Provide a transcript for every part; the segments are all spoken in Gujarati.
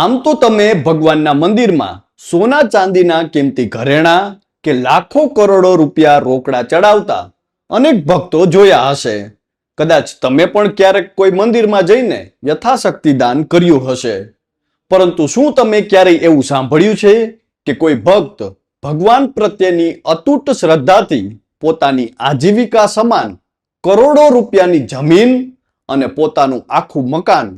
આમ તો તમે ભગવાનના મંદિરમાં સોના ચાંદીના કિંમતી ઘરેણા કે લાખો કરોડો રૂપિયા રોકડા ચડાવતા અનેક ભક્તો જોયા હશે. કદાચ તમે પણ ક્યારેક કોઈ મંદિરમાં જઈને યથાશક્તિ દાન કર્યું હશે. પરંતુ શું તમે ક્યારેય એવું સાંભળ્યું છે કે કોઈ ભક્ત ભગવાન પ્રત્યેની અતૂટ શ્રદ્ધાથી પોતાની આજીવિકા સમાન કરોડો રૂપિયાની જમીન અને પોતાનું આખું મકાન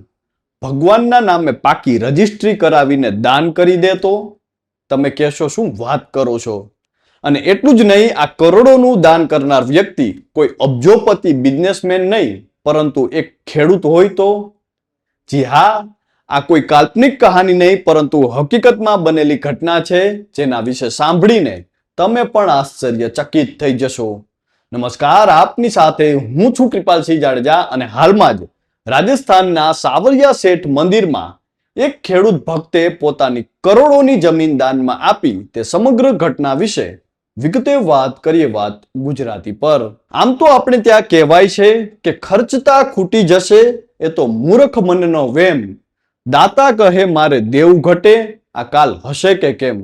ભગવાનના નામે પાકી રજીસ્ટ્રી કરાવીને દાન કરી દેતો? તમે કહેશો શું વાત કરો છો? અને એટલું જ નહીં, આ કરોડોનું દાન કરનાર વ્યક્તિ કોઈ અબજોપતિ બિઝનેસમેન નહીં, પરંતુ એક ખેડૂત હોય તો? જી હા, આ કોઈ કાલ્પનિક કહાની નહીં, પરંતુ હકીકતમાં બનેલી ઘટના છે, જેના વિશે સાંભળીને તમે પણ આશ્ચર્યચકિત થઈ જશો. નમસ્કાર, આપની સાથે હું છું કૃપાલસિંહ જાડેજા અને હાલમાં જ રાજસ્થાનના સાવલિયા શેઠ મંદિરમાં એક ખેડૂત ભક્તે પોતાની કરોડોની જમીન દાનમાં આપી તે સમગ્ર ઘટના વિશે વિગતે વાત કરીએ. વાત ગુજરાતી પર. આમ તો આપણે ત્યાં કહેવાય છે કે ખર્ચતા ખૂટી જશે એ તો મૂર્ખ મનનો વેમ, દાતા કહે મારે દેવું ઘટે, આ કાલ હશે કે કેમ.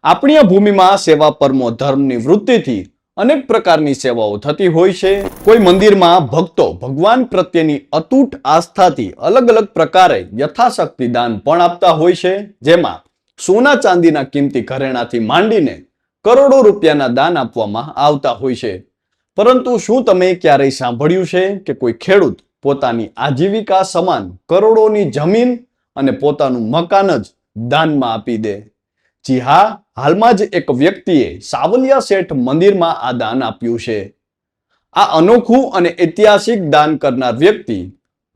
આપણી આ ભૂમિમાં સેવા પરમો ધર્મની વૃત્તિથી અનેક પ્રકારની સેવાઓ થતી હોય છે. કોઈ મંદિરમાં ભક્તો ભગવાન પ્રત્યેની અતૂટ આસ્થાથી અલગ અલગ પ્રકારે યથાશક્તિ દાન પણ આપતા હોય છે, જેમાં સોના ચાંદીના કિંમતી ઘરેણાથી માંડીને કરોડો રૂપિયાના દાન આપવામાં આવતા હોય છે. પરંતુ શું તમે ક્યારેય સાંભળ્યું છે કે કોઈ ખેડૂત પોતાની આજીવિકા સમાન કરોડોની જમીન અને પોતાનું મકાન જ દાનમાં આપી દે? જી હા, હાલમાં જ એક વ્યક્તિએ સાવલિયા શેઠ મંદિરમાં આ દાન આપ્યું છે. આ અનોખું અને ઐતિહાસિક દાન કરનાર વ્યક્તિ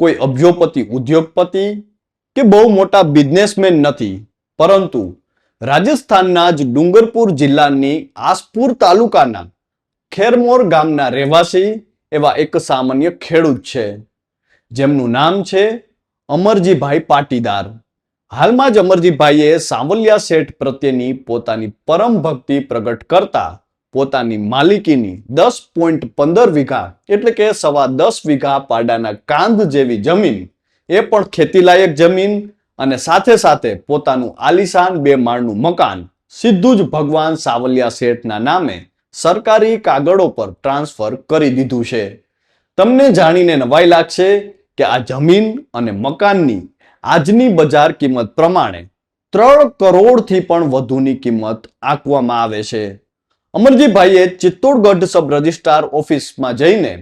કોઈ અબજોપતિ ઉદ્યોગપતિ કે બહુ મોટા બિઝનેસમેન નથી, પરંતુ રાજસ્થાનના જ ડુંગરપુર જિલ્લાની આસપુર તાલુકાના ખેરમોર ગામના રહેવાસી એવા એક સામાન્ય ખેડૂત છે, જેમનું નામ છે અમરજીભાઈ પાટીદાર. હાલમાં જ અમરજીભાઈએ સાવલિયા શેઠ પ્રત્યેની પોતાની પરમ ભક્તિ પ્રગટ કરતા પોતાની માલિકીની 10.15 વીઘા એટલે કે 10.25 વીઘા પાડાના કાંધ જેવી જમીન, એ પણ ખેતીલાયક જમીન, અને સાથે સાથે પોતાનું આલીશાન 2 માળનું મકાન સીધું જ ભગવાન સાવલિયા શેઠના નામે સરકારી કાગળો પર ટ્રાન્સફર કરી દીધું છે. તમને જાણીને નવાઈ લાગશે કે આ જમીન અને મકાનની આજની બજાર કિંમત પ્રમાણે 3 કરોડથી પણ વધુની કિંમત આંકવામાં આવે છે. અમરજીભાઈએ ચિત્તોડગઢ સબ રજિસ્ટ્રાર ઓફિસમાં જઈને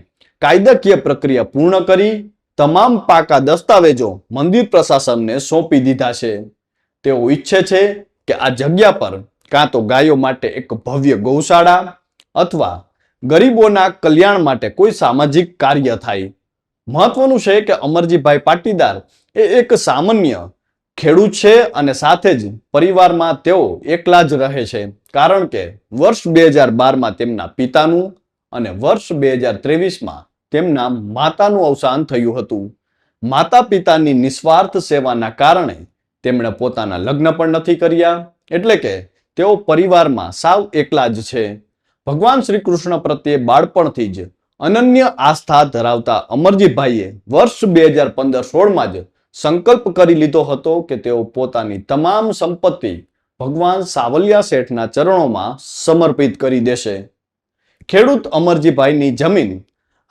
કાયદાકીય પ્રક્રિયા પૂર્ણ કરી તમામ પાકા દસ્તાવેજો મંદિર પ્રશાસનને સોંપી દીધા છે. તેઓ ઈચ્છે છે કે આ જગ્યા પર કાં તો ગાયો માટે એક ભવ્ય ગૌશાળા અથવા ગરીબોના કલ્યાણ માટે કોઈ સામાજિક કાર્ય થાય. મહત્વનું છે કે અમરજીભાઈ પાટીદાર એ એક સામાન્ય ખેડૂત છે અને સાથે જ પરિવારમાં તેઓ એકલા જ રહે છે, કારણ કે વર્ષ 2012માં તેમના પિતાનું અને વર્ષ 2023માં તેમના માતાનું અવસાન થયું હતું. માતા પિતાની નિસ્વાર્થ સેવાના કારણે તેમણે પોતાના લગ્ન પણ નથી કર્યા, એટલે કે તેઓ પરિવારમાં સાવ એકલા જ છે. ભગવાન શ્રી કૃષ્ણ પ્રત્યે બાળપણથી જ અનન્ય આસ્થા ધરાવતા અમરજીભાઈએ વર્ષ 2015-16માં જ સંકલ્પ કરી લીધો હતો કે તેઓ પોતાની તમામ સંપત્તિ ભગવાન સાવલિયા શેઠના ચરણોમાં સમર્પિત કરી દેશે. ખેડૂત અમરજીભાઈની જમીન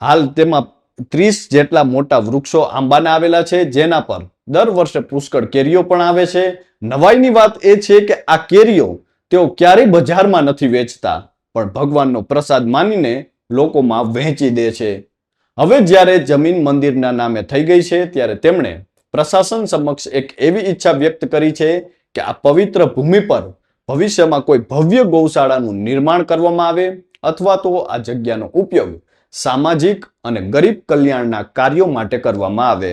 હાલ તેમાં 30 જેટલા મોટા વૃક્ષો આંબાના આવેલા છે, જેના પર દર વર્ષે પુષ્કળ કેરીઓ પણ આવે છે. નવાઈની વાત એ છે કે આ કેરીઓ તેઓ ક્યારેય બજારમાં નથી વેચતા, પણ ભગવાનનો પ્રસાદ માનીને લોકોમાં વહેંચી દે છે. હવે જ્યારે જમીન મંદિરના નામે થઈ ગઈ છે, ત્યારે તેમણે પ્રશાસન સમક્ષ એક એવી ઈચ્છા વ્યક્ત કરી છે કે આ પવિત્ર ભૂમિ પર ભવિષ્યમાં કોઈ ભવ્ય ગૌશાળાનું નિર્માણ કરવામાં આવે, અથવા તો આ જગ્યાનો ઉપયોગ સામાજિક અને ગરીબ કલ્યાણના કાર્યો માટે કરવામાં આવે.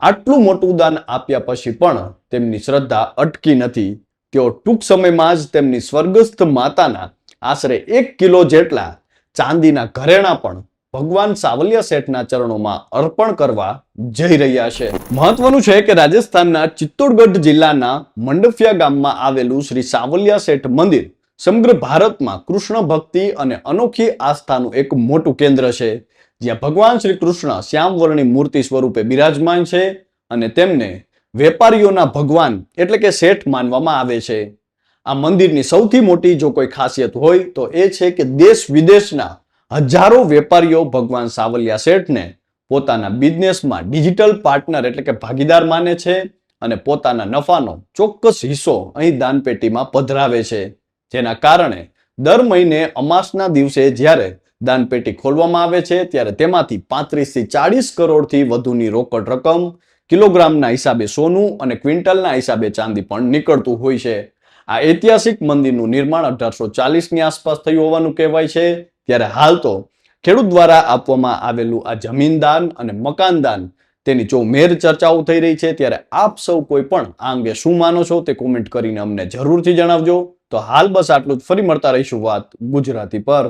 આટલું મોટું દાન આપ્યા પછી પણ તેમની શ્રદ્ધા અટકી નથી. તેઓ ટૂંક સમયમાં જ તેમની સ્વર્ગસ્થ માતાના આશરે 1 કિલો જેટલા ચાંદીના ઘરેણા પણ ભગવાન સાવલિયા શેઠના ચરણોમાં અર્પણ કરવા જઈ રહ્યા છે. મહત્વનું છે કે રાજસ્થાનના ચિત્તોડગઢ જિલ્લાના મંડફિયા ગામમાં આવેલું શ્રી સાવલિયા શેઠ મંદિર સમગ્ર ભારતમાં કૃષ્ણ ભક્તિ અને અનોખી આસ્થાનું એક મોટું કેન્દ્ર છે, જ્યાં ભગવાન શ્રી કૃષ્ણ શ્યામવર્ણી મૂર્તિ સ્વરૂપે બિરાજમાન છે અને તેમને વેપારીઓના ભગવાન એટલે કે શેઠ માનવામાં આવે છે. આ મંદિરની સૌથી મોટી જો કોઈ ખાસિયત હોય તો એ છે કે દેશ વિદેશના હજારો વેપારીઓ ભગવાન સાવલિયા શેઠને પોતાના બિઝનેસમાં ડિજિટલ પાર્ટનર એટલે કે ભાગીદાર માને છે અને પોતાના નફાનો ચોક્કસ હિસ્સો અહીં દાનપેટીમાં પધરાવે છે. જેના કારણે દર મહિને અમાસના દિવસે જ્યારે દાનપેટી ખોલવામાં આવે છે ત્યારે તેમાંથી 35 થી 40 કરોડથી વધુની રોકડ રકમ, કિલોગ્રામના હિસાબે સોનું અને ક્વિન્ટલના હિસાબે ચાંદી પણ નીકળતું હોય છે. આ ઐતિહાસિક મંદિરનું નિર્માણ 1840ની આસપાસ થયું હોવાનું કહેવાય છે. ત્યારે હાલ તો ખેડૂત દ્વારા આપવામાં આવેલું આ જમીનદાન અને મકાનદાન તેની ચોમેર ચર્ચાઓ થઈ રહી છે. ત્યારે આપ સૌ કોઈ પણ આ અંગે શું માનો છો તે કોમેન્ટ કરીને અમને જરૂરથી જણાવજો. તો હાલ બસ આટલું જ. ફરી મળતા રહીશું વાત ગુજરાતી પર.